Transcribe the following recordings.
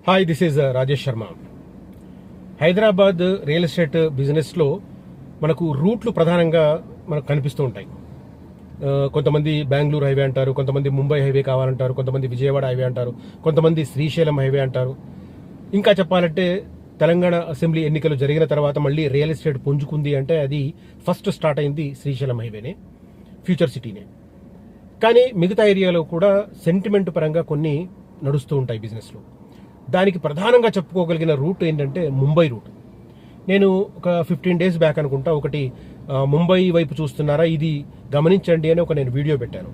Hi, this is Rajesh Sharma. Hyderabad real estate బిజినెస్లో మనకు రూట్లు ప్రధానంగా మనకు కనిపిస్తూ ఉంటాయి. కొంతమంది బెంగళూరు హైవే అంటారు, కొంతమంది ముంబై హైవే కావాలంటారు, కొంతమంది విజయవాడ హైవే అంటారు, కొంతమంది శ్రీశైలం హైవే అంటారు. ఇంకా చెప్పాలంటే తెలంగాణ అసెంబ్లీ ఎన్నికలు జరిగిన తర్వాత మళ్ళీ రియల్ ఎస్టేట్ పుంజుకుంది అంటే అది ఫస్ట్ స్టార్ట్ అయింది శ్రీశైలం హైవేనే, ఫ్యూచర్ సిటీనే. కానీ మిగతా ఏరియాలో కూడా సెంటిమెంట్ పరంగా కొన్ని నడుస్తూ ఉంటాయి బిజినెస్లో. దానికి ప్రధానంగా చెప్పుకోగలిగిన రూట్ ఏంటంటే ముంబై రూట్. నేను ఒక 15 days బ్యాక్ అనుకుంటా ఒకటి ముంబై వైపు చూస్తున్నారా ఇది గమనించండి అని నేను వీడియో పెట్టాను.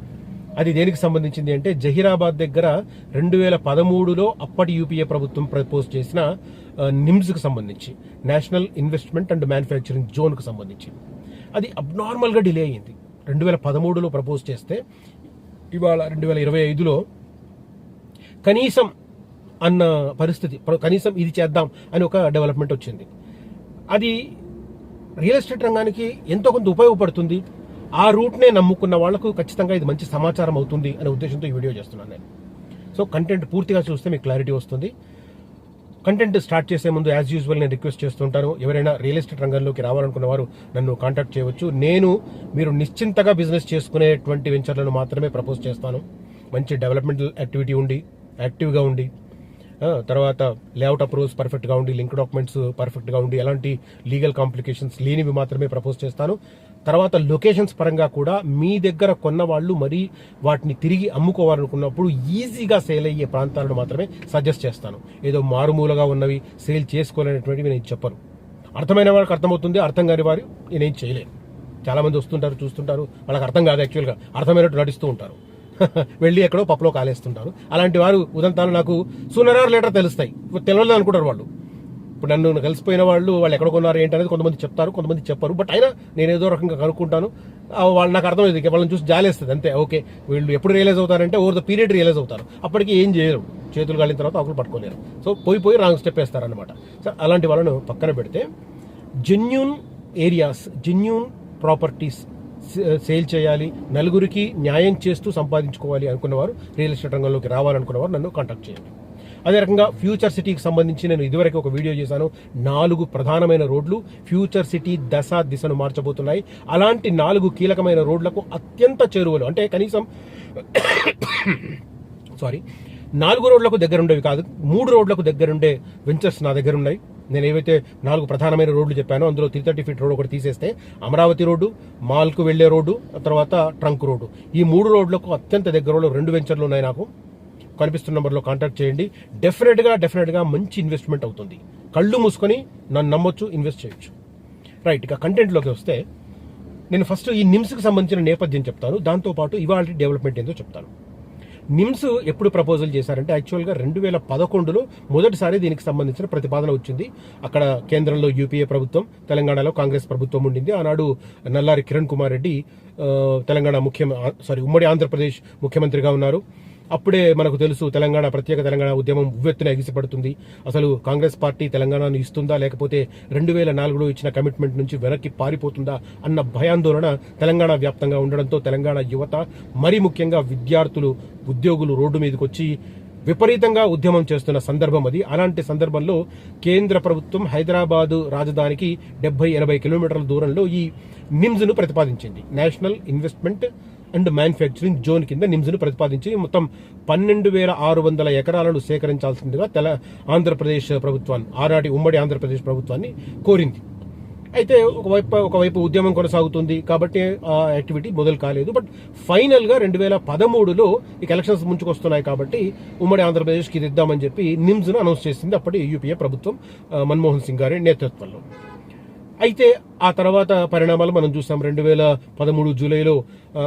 అది దేనికి సంబంధించింది అంటే జహీరాబాద్ దగ్గర 2013లో అప్పటి యూపీఏ ప్రభుత్వం ప్రపోజ్ చేసిన నిమ్స్కి సంబంధించి, నేషనల్ ఇన్వెస్ట్మెంట్ అండ్ మ్యానుఫ్యాక్చరింగ్ జోన్కి సంబంధించి. అది అబ్నార్మల్గా డిలే అయ్యింది. 2013లో ప్రపోజ్ చేస్తే ఇవాళ 2025లో కనీసం అన్న పరిస్థితి, కనీసం ఇది చేద్దాం అని ఒక డెవలప్మెంట్ వచ్చింది. అది రియల్ ఎస్టేట్ రంగానికి ఎంతో కొంత ఉపయోగపడుతుంది. ఆ రూట్నే నమ్ముకున్న వాళ్లకు ఖచ్చితంగా ఇది మంచి సమాచారం అవుతుంది అనే ఉద్దేశంతో ఈ వీడియో చేస్తున్నాను నేను. సో కంటెంట్ పూర్తిగా చూస్తే మీకు క్లారిటీ వస్తుంది. కంటెంట్ స్టార్ట్ చేసే ముందు యాజ్ యూజువల్ నేను రిక్వెస్ట్ చేస్తుంటాను, ఎవరైనా రియల్ ఎస్టేట్ రంగంలోకి రావాలనుకున్న వారు నన్ను కాంటాక్ట్ చేయవచ్చు. మీరు నిశ్చింతగా బిజినెస్ చేసుకునేటువంటి వెంచర్లను మాత్రమే ప్రపోజ్ చేస్తాను. మంచి డెవలప్మెంటల్ యాక్టివిటీ ఉండి, యాక్టివ్గా ఉండి, తర్వాత లేఅవుట్ అప్రూవల్స్ పర్ఫెక్ట్గా ఉండి, లింక్ డాక్యుమెంట్స్ పర్ఫెక్ట్గా ఉండి, ఎలాంటి లీగల్ కాంప్లికేషన్స్ లేనివి మాత్రమే ప్రపోజ్ చేస్తాను. తర్వాత లొకేషన్స్ పరంగా కూడా మీ దగ్గర కొన్న వాళ్ళు మరీ వాటిని తిరిగి అమ్ముకోవాలనుకున్నప్పుడు ఈజీగా సేల్ అయ్యే ప్రాంతాలను మాత్రమే సజెస్ట్ చేస్తాను. ఏదో మారుమూలగా ఉన్నవి సేల్ చేసుకోవాలనేటువంటివి నేను చెప్పను. అర్థమైన వారికి అర్థమవుతుంది, అర్థం కాని వారు నేనేం చేయలేను. చాలా మంది వస్తుంటారు, చూస్తుంటారు, వాళ్ళకి అర్థం కాదు, యాక్చువల్గా అర్థమైనట్టు నడుస్తూ ఉంటారు, వెళ్ళి ఎక్కడో పప్పులో కాలేస్తుంటారు. అలాంటి వారు ఉదంతాలు నాకు సూనర్ ఆర్ లేటర్ తెలుస్తాయి. తెలియదు అనుకుంటారు వాళ్ళు. ఇప్పుడు నన్ను కలిసిపోయిన వాళ్ళు ఎక్కడ కొన్నారు ఏంటనేది కొంతమంది చెప్తారు, కొంతమంది చెప్పరు. బట్ అయినా నేను ఏదో రకంగా కనుక్కుంటాను. వాళ్ళు నాకు అర్థమైంది, వాళ్ళని చూసి జాలేస్తుంది అంతే. ఓకే, వీళ్ళు ఎప్పుడు రియలైజ్ అవుతారంటే ఓవర్ ద పీరియడ్ రియలైజ్ అవుతారు. అప్పటికి ఏం చేయరు, చేతులు కాలిన తర్వాత ఆకులు పట్టుకోలేరు. సో పోయి రాంగ్ స్టెప్ వేస్తారనమాట. సో అలాంటి వాళ్ళను పక్కన పెడితే genuine areas, genuine properties sale చేయాలి, నలుగురికి న్యాయం చేస్తూ సంపాదించుకోవాలి అనుకున్నవారు, రియల్ ఎస్టేట్ రంగంలోకి రావాలనుకున్నవారు నన్ను కాంటాక్ట్ చేయండి. అదే రకంగా ఫ్యూచర్ సిటీకి సంబంధించి నేను ఇదివరకు ఒక వీడియో చేశాను. 4 ప్రధానమైన రోడ్లు ఫ్యూచర్ సిటీ దిశను మార్చబోతున్నాయి. అలాంటి 4 కీలకమైన రోడ్లకు అత్యంత చేరువలు, అంటే కనీసం 4 రోడ్లకు దగ్గరుండేవి కాదు, 3 రోడ్లకు దగ్గరుండే వెంచర్స్ నా దగ్గర ఉన్నాయి. నేను ఏవైతే 4 ప్రధానమైన రోడ్లు చెప్పానో అందులో 330 feet రోడ్ ఒకటి తీసేస్తే అమరావతి రోడ్డు, మాల్కు వెళ్లే రోడ్డు, తర్వాత ట్రంక్ రోడ్డు, ఈ 3 రోడ్లకు అత్యంత దగ్గరలో 2 వెంచర్లు ఉన్నాయి. నాకు కనిపిస్తున్న నెంబర్లో కాంటాక్ట్ చేయండి. డెఫినెట్గా మంచి ఇన్వెస్ట్మెంట్ అవుతుంది. కళ్ళు మూసుకొని నన్ను నమ్మొచ్చు, ఇన్వెస్ట్ చేయొచ్చు. రైట్, ఇక కంటెంట్లోకి వస్తే నేను ఫస్ట్ ఈ నిమ్స్కి సంబంధించిన నేపథ్యం చెప్తాను, దాంతోపాటు ఇవాళ డెవలప్మెంట్ ఏందో చెప్తాను. నిమ్స్ ఎప్పుడు ప్రపోజల్ చేశారంటే యాక్చువల్గా 2011లో మొదటిసారి దీనికి సంబంధించిన ప్రతిపాదన వచ్చింది. అక్కడ కేంద్రంలో యూపీఏ ప్రభుత్వం, తెలంగాణలో కాంగ్రెస్ ప్రభుత్వం ఉండింది. ఆనాడు నల్లారి కిరణ్ కుమార్ రెడ్డి ఉమ్మడి ఆంధ్రప్రదేశ్ ముఖ్యమంత్రిగా ఉన్నారు. అప్పుడే మనకు తెలుసు ప్రత్యేక తెలంగాణ ఉద్యమం ఉవ్వెత్తున ఎగిసిపడుతుంది. అసలు కాంగ్రెస్ పార్టీ తెలంగాణను ఇస్తుందా, లేకపోతే 2004లో ఇచ్చిన కమిట్మెంట్ నుంచి వెనక్కి పారిపోతుందా అన్న భయాందోళన తెలంగాణ వ్యాప్తంగా ఉండడంతో తెలంగాణ యువత, మరీ ముఖ్యంగా విద్యార్థులు, ఉద్యోగులు రోడ్డు మీదకి వచ్చి విపరీతంగా ఉద్యమం చేస్తున్న సందర్భం అది. అలాంటి సందర్భంలో కేంద్ర ప్రభుత్వం హైదరాబాదు రాజధానికి 70-80 కిలోమీటర్ల దూరంలో ఈ నిమ్స్ను ప్రతిపాదించింది. National investment and manufacturing zone కింద నిమ్స్ను ప్రతిపాదించి మొత్తం 12,600 ఎకరాలను సేకరించాల్సిందిగా ఆంధ్రప్రదేశ్ ప్రభుత్వాన్ని, ఆనాటి ఉమ్మడి ఆంధ్రప్రదేశ్ ప్రభుత్వాన్ని కోరింది. అయితే ఒకవైపు ఉద్యమం కొనసాగుతుంది కాబట్టి ఆ యాక్టివిటీ మొదలు కాలేదు. బట్ ఫైనల్గా 2013లో ఈ ఎలక్షన్స్ ముంచుకొస్తున్నాయి కాబట్టి ఉమ్మడి ఆంధ్రప్రదేశ్కి ఇది ఇద్దామని చెప్పి నిమ్స్ను అనౌన్స్ చేసింది అప్పటి యూపీఏ ప్రభుత్వం, మన్మోహన్ సింగ్ గారి నేతృత్వంలో. అయితే ఆ తర్వాత పరిణామాలు మనం చూసాం. 2013 జూలైలో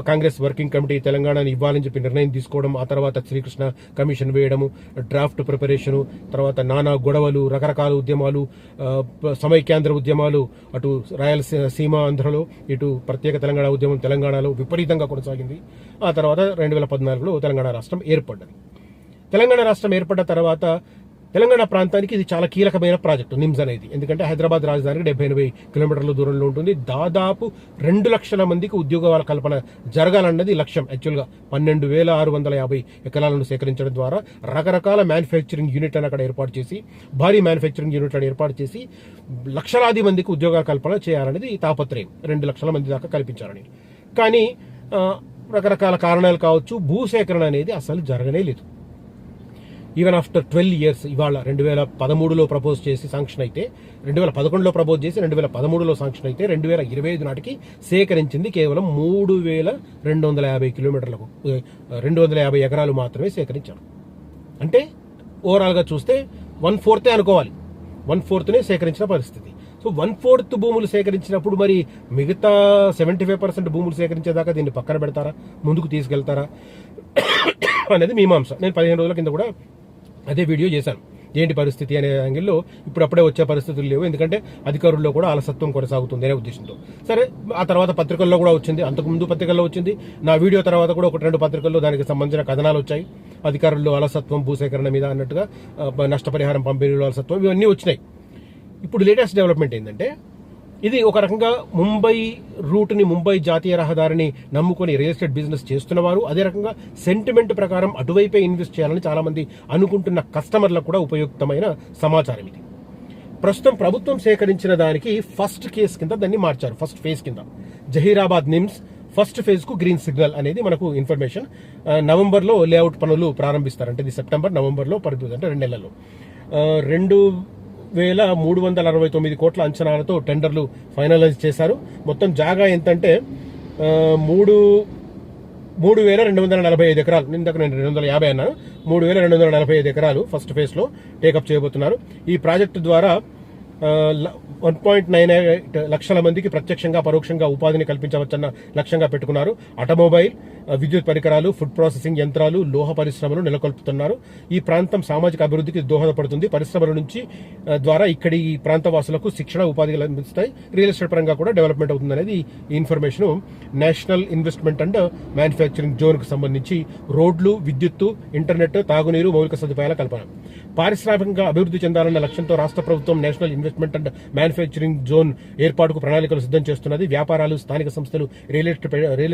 కాంగ్రెస్ వర్కింగ్ కమిటీ తెలంగాణని ఇవ్వాలని చెప్పి నిర్ణయం తీసుకోవడం, ఆ తర్వాత శ్రీకృష్ణ కమిషన్ వేయడము, డ్రాఫ్ట్ ప్రిపరేషను, తర్వాత నానా గొడవలు, రకరకాల ఉద్యమాలు, సమైక్యాంధ్ర ఉద్యమాలు, అటు రాయలసీమ ఆంధ్రలో, ఇటు ప్రత్యేక తెలంగాణ ఉద్యమం తెలంగాణలో విపరీతంగా కొనసాగింది. ఆ తర్వాత 2014లో తెలంగాణ రాష్ట్రం ఏర్పడ్డది. తెలంగాణ రాష్ట్రం ఏర్పడ్డ తర్వాత తెలంగాణ ప్రాంతానికి ఇది చాలా కీలకమైన ప్రాజెక్టు నిమ్స్ అనేది. ఎందుకంటే హైదరాబాద్ రాజధానికి 70-80 కిలోమీటర్ల దూరంలో ఉంటుంది. దాదాపు 2 లక్షల మందికి ఉద్యోగాల కల్పన జరగాలన్నది లక్ష్యం. యాక్చువల్గా 12,650 ఎకరాలను సేకరించడం ద్వారా రకరకాల మ్యానుఫ్యాక్చరింగ్ యూనిట్లను అక్కడ ఏర్పాటు చేసి, భారీ మ్యానుఫ్యాక్చరింగ్ యూనిట్లను ఏర్పాటు చేసి లక్షలాది మందికి ఉద్యోగాల కల్పన చేయాలనేది తాపత్రయం. 2 లక్షల మంది దాకా కల్పించాలని. కానీ రకరకాల కారణాలు కావచ్చు, భూసేకరణ అనేది అసలు జరగనే లేదు. ఈవెన్ ఆఫ్టర్ 12 years, ఇవాళ 2013లో ప్రపోజ్ చేసి శాంక్షన్ అయితే, 2011లో ప్రపోజ్ చేసి 2013లో శాంక్షన్ అయితే 2025 నాటికి సేకరించింది కేవలం 3,250 కిలోమీటర్లకు 250 ఎకరాలు మాత్రమే సేకరించారు. అంటే ఓవరాల్గా చూస్తే 1/4 అనుకోవాలి, 1/4నే సేకరించిన పరిస్థితి. సో 1/4 భూములు సేకరించినప్పుడు మరి మిగతా 75% భూములు సేకరించేదాకా దీన్ని పక్కన పెడతారా, ముందుకు తీసుకెళ్తారా అనేది మీమాంస. నేను 15 రోజుల కింద కూడా అదే వీడియో చేశాను. ఏంటి పరిస్థితి అనే యాంగిల్లో ఇప్పుడప్పుడే వచ్చే పరిస్థితులు లేవు, ఎందుకంటే అధికారుల్లో కూడా అలసత్వం కొనసాగుతుంది అనే ఉద్దేశంతో. సరే, ఆ తర్వాత పత్రికల్లో కూడా వచ్చింది, అంతకుముందు పత్రికల్లో వచ్చింది, నా వీడియో తర్వాత కూడా 1-2 పత్రికల్లో దానికి సంబంధించిన కథనాలు వచ్చాయి. అధికారుల్లో అలసత్వం, భూసేకరణ మీద అన్నట్టుగా, నష్టపరిహారం పంపిణీలో అలసత్వం, ఇవన్నీ వచ్చినాయి. ఇప్పుడు లేటెస్ట్ డెవలప్మెంట్ ఏంటంటే, ఇది ఒక రకంగా ముంబై రూట్ని, ముంబై జాతీయ రహదారిని నమ్ముకొని రియల్ ఎస్టేట్ బిజినెస్ చేస్తున్నవారు, అదే రకంగా సెంటిమెంట్ ప్రకారం అటువైపే ఇన్వెస్ట్ చేయాలని చాలా మంది అనుకుంటున్న కస్టమర్లకు కూడా ఉపయుక్తమైన సమాచారం ఇది. ప్రస్తుతం ప్రభుత్వం సేకరించిన దానికి ఫస్ట్ కేస్ కింద దాన్ని మార్చారు. ఫస్ట్ ఫేజ్ కింద జహీరాబాద్ నిమ్స్ ఫస్ట్ ఫేజ్ కు గ్రీన్ సిగ్నల్ అనేది మనకు ఇన్ఫర్మేషన్. నవంబర్లో లేఅవుట్ పనులు ప్రారంభిస్తారు. అంటే ఇది సెప్టెంబర్, నవంబర్లో అంటే 2 నెలల్లో 2,369 కోట్ల అంచనాలతో టెండర్లు ఫైనలైజ్ చేశారు. మొత్తం జాగా ఎంతంటే 3,245 ఎకరాలు. ఇందాక నేను 250 అన్నాను, 3,245 ఎకరాలు ఫస్ట్ ఫేజ్ లో టేకప్ చేయబోతున్నారు. ఈ ప్రాజెక్టు ద్వారా 1.98 లక్షల మందికి ప్రత్యక్షంగా పరోక్షంగా ఉపాధిని కల్పించవచ్చన్న లక్ష్యంగా పెట్టుకున్నారు. ఆటోమొబైల్, విద్యుత్ పరికరాలు, ఫుడ్ ప్రాసెసింగ్ యంత్రాలు, లోహ పరిశ్రమలు నెలకొల్పుతున్నారు. ఈ ప్రాంతం సామాజిక అభివృద్ధికి దోహదపడుతుంది. పరిశ్రమల నుంచి ద్వారా ఇక్కడి ఈ ప్రాంత వాసులకు శిక్షణ, ఉపాధి లభిస్తాయి. రియల్ ఎస్టేట్ పరంగా కూడా డెవలప్మెంట్ అవుతుంది అనేది ఈ information. National investment and manufacturing zone కు సంబంధించి రోడ్లు, విద్యుత్తు, ఇంటర్నెట్, తాగునీరు, మౌలిక సదుపాయాల కల్పన. పారిశ్రామికంగా అభివృద్ధి చెందాలన్న లక్ష్యంతో రాష్ట్ర ప్రభుత్వం national investment and manufacturing zone ఏర్పాటుకు ప్రణాళికలు సిద్ధం చేస్తున్నది. వ్యాపారాలు, స్థానిక సంస్థలు, రియల్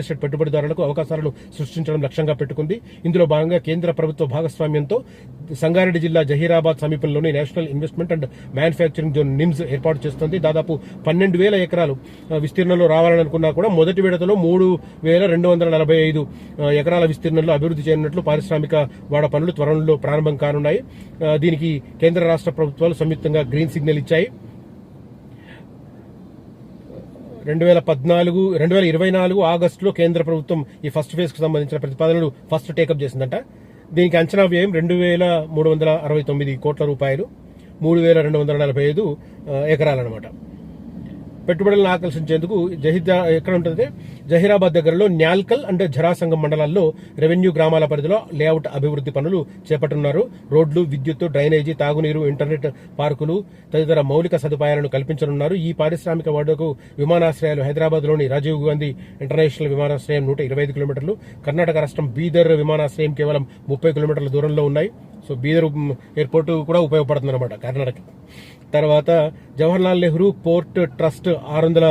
ఎస్టేట్ పెట్టుబడిదారులకు అవకాశాలను సృష్టించడం లక్ష్యంగా పెట్టుకుంది. ఇందులో భాగంగా కేంద్ర ప్రభుత్వ భాగస్వామ్యంతో సంగారెడ్డి జిల్లా జహీరాబాద్ సమీపంలోని national investment and manufacturing zone NIMS ఏర్పాటు చేస్తుంది. దాదాపు 12,000 ఎకరాలు విస్తీర్ణంలో రావాలని అనుకున్నా కూడా మొదటి విడతలో 3,245 ఎకరాల విస్తీర్ణంలో అభివృద్ధి చేయనున్నట్లు పారిశ్రామిక వాడ పనులు త్వరలో ప్రారంభం కానున్నాయి. దీనికి కేంద్ర రాష్ట్ర ప్రభుత్వాలు సంయుక్తంగా గ్రీన్ సిగ్నల్ ఇచ్చాయి. 2024 ఆగస్టులో కేంద్ర ప్రభుత్వం ఈ ఫస్ట్ ఫేజ్ కు సంబంధించిన ప్రతిపాదనలు ఫస్ట్ టేకప్ చేసిందంట. దీనికి అంచనా వ్యయం 2,369 కోట్ల రూపాయలు, 3,245 ఎకరాలన్నమాట. పెట్టుబడులను ఆకర్షించేందుకు ఎక్కడ ఉంటుంది, జహీరాబాద్ దగ్గరలో న్యాల్కల్ అండ్ జరాసంగం మండలాల్లో రెవెన్యూ గ్రామాల పరిధిలో లేఅవుట్ అభివృద్ధి పనులు చేపట్టనున్నారు. రోడ్లు, విద్యుత్తు, డ్రైనేజీ, తాగునీరు, ఇంటర్నెట్, పార్కులు తదితర మౌలిక సదుపాయాలను కల్పించనున్నారు. ఈ పారిశ్రామిక వాడకు విమానాశ్రయాలు హైదరాబాద్లోని రాజీవ్ గాంధీ ఇంటర్నేషనల్ విమానాశ్రయం 125 కిలోమీటర్లు, కర్ణాటక రాష్ట్రం బీదర్ విమానాశ్రయం కేవలం 30 కిలోమీటర్ల దూరంలో ఉన్నాయి. సో బీదర్ ఎయిర్పోర్ట్ కూడా ఉపయోగపడుతుంది అనమాట కర్ణాటక. తర్వాత జవహర్లాల్ నెహ్రూ పోర్ట్ ట్రస్ట్ 600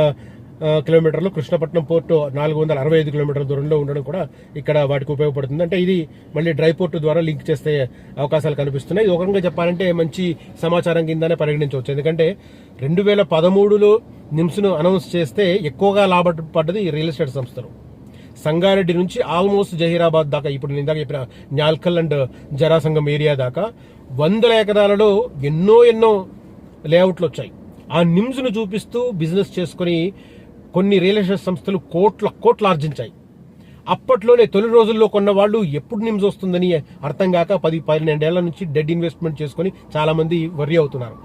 కిలోమీటర్లు, కృష్ణపట్నం పోర్టు 465 కిలోమీటర్ల దూరంలో ఉండడం కూడా ఇక్కడ వాటికి ఉపయోగపడుతుంది. అంటే ఇది మళ్ళీ డ్రై పోర్టు ద్వారా లింక్ చేసే అవకాశాలు కనిపిస్తున్నాయి. ఇది ఒక రకంగా చెప్పాలంటే మంచి సమాచారం కిందనే పరిగణించవచ్చు. ఎందుకంటే 2013లో నిమ్స్ను అనౌన్స్ చేస్తే ఎక్కువగా లాభపడ్డది రియల్ ఎస్టేట్ సంస్థలు. సంగారెడ్డి నుంచి ఆల్మోస్ట్ జహీరాబాద్ దాకా, ఇప్పుడు నేను ఇందాక చెప్పిన న్యాల్కల్ అండ్ జరాసంగం ఏరియా దాకా 100 ఎకరాలలో ఎన్నో లేఅవుట్లు వచ్చాయి. ఆ నిమ్స్ ను చూపిస్తూ బిజినెస్ చేసుకుని కొన్ని రియల్ ఎస్టేట్ సంస్థలు కోట్ల ఆర్జించాయి. అప్పట్లోనే తొలి రోజుల్లో కొన్న వాళ్ళు ఎప్పుడు నిమ్స్ వస్తుందని అర్థం కాక 10-12 ఏళ్ల నుంచి డెడ్ ఇన్వెస్ట్మెంట్ చేసుకుని చాలా మంది వర్రీ అవుతున్నారు.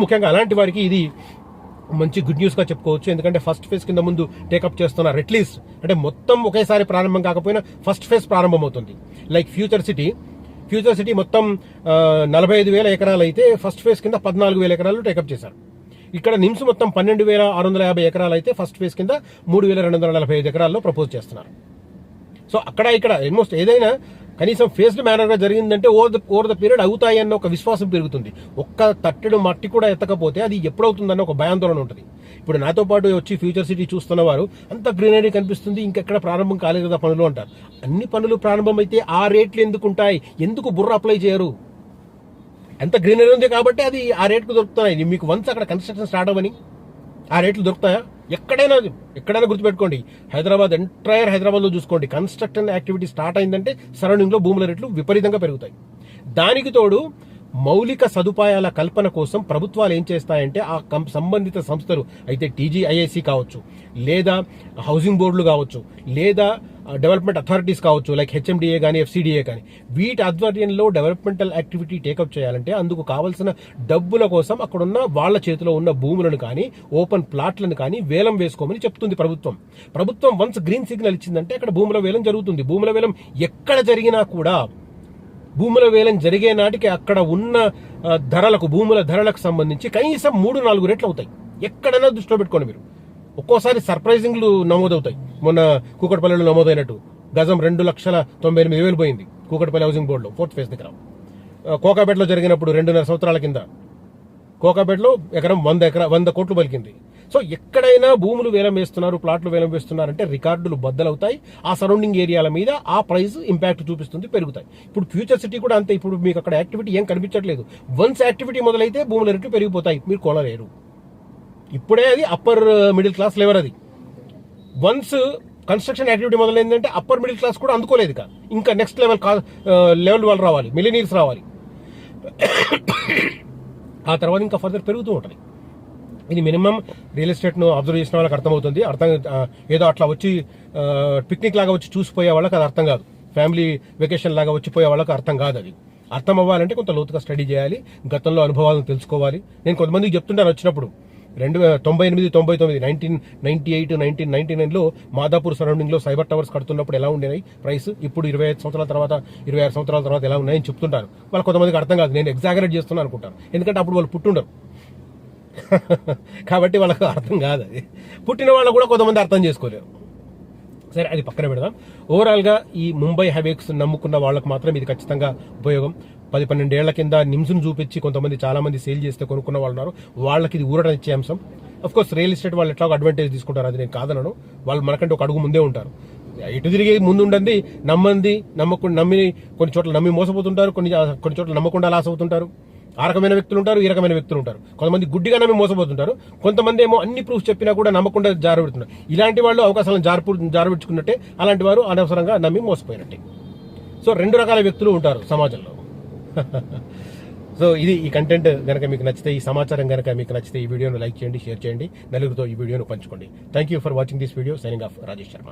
ముఖ్యంగా అలాంటి వారికి ఇది మంచి గుడ్ న్యూస్ గా చెప్పుకోవచ్చు. ఎందుకంటే ఫస్ట్ ఫేజ్ కింద ముందు టేకప్ చేస్తున్నారు. అట్లీస్ట్ అంటే మొత్తం ఒకేసారి ప్రారంభం కాకపోయినా ఫస్ట్ ఫేజ్ ప్రారంభం అవుతుంది. లైక్ ఫ్యూచర్ సిటీ మొత్తం 45,000 ఎకరాలు అయితే ఫస్ట్ ఫేజ్ కింద 14,000 ఎకరాలు టేకప్ చేశారు. ఇక్కడ నిమ్స్ మొత్తం 12,650 ఎకరాలు అయితే ఫస్ట్ ఫేజ్ కింద 3,245 ఎకరాల్లో ప్రపోజ్ చేస్తున్నారు. సో అక్కడ ఇక్కడ ఆల్మోస్ట్ ఏదైనా కనీసం ఫేస్డ్ మేనర్గా జరిగిందంటే ఓవర్ ద పీరియడ్ అవుతాయి అన్న ఒక విశ్వాసం పెరుగుతుంది. ఒక్క తట్టెడు మట్టి కూడా ఎత్తకపోతే అది ఎప్పుడవుతుందన్న ఒక భయాందోళన ఉంటుంది. ఇప్పుడు నాతో పాటు వచ్చి ఫ్యూచర్ సిటీ చూస్తున్న వారు అంత గ్రీనరీ కనిపిస్తుంది, ఇంకెక్కడ ప్రారంభం కాలేదు కదా పనులు అంటారు. అన్ని పనులు ప్రారంభమైతే ఆ రేట్లు ఎందుకు ఉంటాయి? ఎందుకు బుర్ర అప్లై చేయరు? ఎంత గ్రీనరీ ఉంది కాబట్టి అది ఆ రేట్కు దొరుకుతున్నాయి. మీకు వన్స్ అక్కడ కన్స్ట్రక్షన్ స్టార్ట్ అవ్వని ఆ రేట్లు దొరుకుతాయా? ఎక్కడైనా గుర్తుపెట్టుకోండి, ఎంటైర్ హైదరాబాద్లో చూసుకోండి, కన్స్ట్రక్షన్ యాక్టివిటీ స్టార్ట్ అయిందంటే సరౌండింగ్లో భూముల రేట్లు విపరీతంగా పెరుగుతాయి. దానికి తోడు మౌలిక సదుపాయాల కల్పన కోసం ప్రభుత్వాలు ఏం చేస్తాయంటే ఆ సంబంధిత సంస్థలు అయితే టీజీఐఐసి కావచ్చు, లేదా హౌసింగ్ బోర్డులు కావచ్చు, లేదా డెవలప్మెంట్ అథారిటీస్ కావచ్చు, లైక్ హెచ్ఎండిఏ కానీ ఎఫ్సిడిఏ కానీ, వీటి ఆధ్వర్యంలో డెవలప్మెంటల్ యాక్టివిటీ టేకప్ చేయాలంటే అందుకు కావాల్సిన డబ్బుల కోసం అక్కడున్న వాళ్ళ చేతిలో ఉన్న భూములను కానీ ఓపెన్ ప్లాట్లను కానీ వేలం వేసుకోమని చెప్తుంది ప్రభుత్వం. వన్స్ గ్రీన్ సిగ్నల్ ఇచ్చిందంటే అక్కడ భూముల వేలం జరుగుతుంది. భూముల వేలం ఎక్కడ జరిగినా కూడా భూముల వేలం జరిగే నాటికి అక్కడ ఉన్న భూముల ధరలకు సంబంధించి కనీసం 3-4 రెట్లు అవుతాయి. ఎక్కడైనా దృష్టిలో పెట్టుకోండి మీరు. ఒక్కోసారి సర్ప్రైజింగ్లు నమోదవుతాయి. మొన్న కూకట్పల్లిలో నమోదైనట్టు గజం 2,98,000 పోయింది కూకట్పల్లి హౌసింగ్ బోర్డులో 4th ఫేజ్ దగ్గర. కోకాపేటలో జరిగినప్పుడు 2.5 సంవత్సరాల కింద కోకాపేటలో ఎకరం 100 కోట్లు పలికింది. సో ఎక్కడైనా భూములు వేలం వేస్తున్నారు, ప్లాట్లు వేలం వేస్తున్నారంటే రికార్డులు బద్దలవుతాయి. ఆ సరౌండింగ్ ఏరియాల మీద ఆ ప్రైస్ ఇంపాక్ట్ చూపిస్తుంది, పెరుగుతాయి. ఇప్పుడు ఫ్యూచర్ సిటీ కూడా అంతే. ఇప్పుడు మీకు అక్కడ యాక్టివిటీ ఏం కనిపించట్లేదు. వన్స్ యాక్టివిటీ మొదలైతే భూముల రేట్లు పెరిగిపోతాయి, మీరు కొనలేరు. ఇప్పుడే అది అప్పర్ మిడిల్ క్లాస్ లెవెల్. అది వన్స్ కన్స్ట్రక్షన్ యాక్టివిటీ మొదలైందంటే అప్పర్ మిడిల్ క్లాస్ కూడా అందుకోలేదు. ఇంకా నెక్స్ట్ లెవెల్ వాళ్ళు రావాలి, మిలినియర్స్ రావాలి. ఆ తర్వాత ఇంకా ఫర్దర్ పెరుగుతూ ఉంటుంది. ఇది మినిమం రియల్ ఎస్టేట్ను అబ్జర్వ్ చేసిన వాళ్ళకి అర్థమవుతుంది. ఏదో అట్లా వచ్చి పిక్నిక్ లాగా వచ్చి చూసిపోయే వాళ్ళకి అది అర్థం కాదు. ఫ్యామిలీ వెకేషన్ లాగా వచ్చిపోయే వాళ్ళకి అర్థం కాదు. అది అర్థం అవ్వాలంటే కొంత లోతుగా స్టడీ చేయాలి, గతంలో అనుభవాలను తెలుసుకోవాలి. నేను కొంతమందికి చెప్తుంటాను వచ్చినప్పుడు 1998, 1998, 1999లో మాదాపూర్ సరౌండింగ్లో సైబర్ టవర్స్ కడుతున్నప్పుడు ఎలా ఉండేవి ప్రైస్, ఇప్పుడు 25 సంవత్సరాల తర్వాత 26 సంవత్సరాల తర్వాత ఎలా ఉన్నాయని చెప్తుంటాను. వాళ్ళు కొంతమందికి అర్థం కాదు, నేను ఎగ్జాగరేట్ చేస్తున్నాను అనుకుంటాను. ఎందుకంటే అప్పుడు వాళ్ళు పుట్టుండరు కాబట్టి వాళ్ళకు అర్థం కాదు. అది పుట్టిన వాళ్ళు కూడా కొంతమంది అర్థం చేసుకోలేరు. సరే, అది పక్కన పెడదాం. ఓవరాల్గా ఈ ముంబై హైవేస్ నమ్ముకున్న వాళ్ళకు మాత్రం ఇది ఖచ్చితంగా ఉపయోగం. 10-12 ఏళ్ల కింద నిమ్స్ను చూపించి కొంతమంది చాలా మంది సేల్ చేస్తే కొనుక్కున్న వాళ్ళు ఉన్నారు. వాళ్ళకి ఇది ఊరట ఇచ్చే అంశం. అఫ్ కోర్స్ రియల్ ఎస్టేట్ వాళ్ళు ఎట్లా అడ్వాంటేజ్ తీసుకుంటారు, అది నేను కాదనను. వాళ్ళు మనకంటే ఒక అడుగు ముందే ఉంటారు. ఎటు తిరిగి ముందు ఉండండి. నమ్మి కొన్ని చోట్ల నమ్మి మోసపోతుంటారు, కొన్ని చోట్ల నమ్మకుండా లాస్ అవుతుంటారు. ఆ రకమైన వ్యక్తులు ఉంటారు, ఈ రకమైన వ్యక్తులు ఉంటారు. కొంతమంది గుడ్డిగా నమ్మి మోసపోతుంటారు, కొంతమంది ఏమో అన్ని ప్రూఫ్స్ చెప్పినా కూడా నమ్మకుండా జారబెడుతున్నారు. ఇలాంటి వాళ్ళు అవకాశాలను జారబెట్టుకున్నట్టే, అలాంటి వారు అనవసరంగా నమ్మి మోసపోయినట్టే. సో 2 రకాల వ్యక్తులు ఉంటారు సమాజంలో. సో ఇది ఈ కంటెంట్ కనుక మీకు నచ్చితే, ఈ సమాచారం కనుక మీకు నచ్చితే ఈ వీడియోను లైక్ చేయండి, షేర్ చేయండి, నలుగురితో ఈ వీడియోను పంచుకోండి. Thank you for watching this video. Signing off Rajesh Sharma.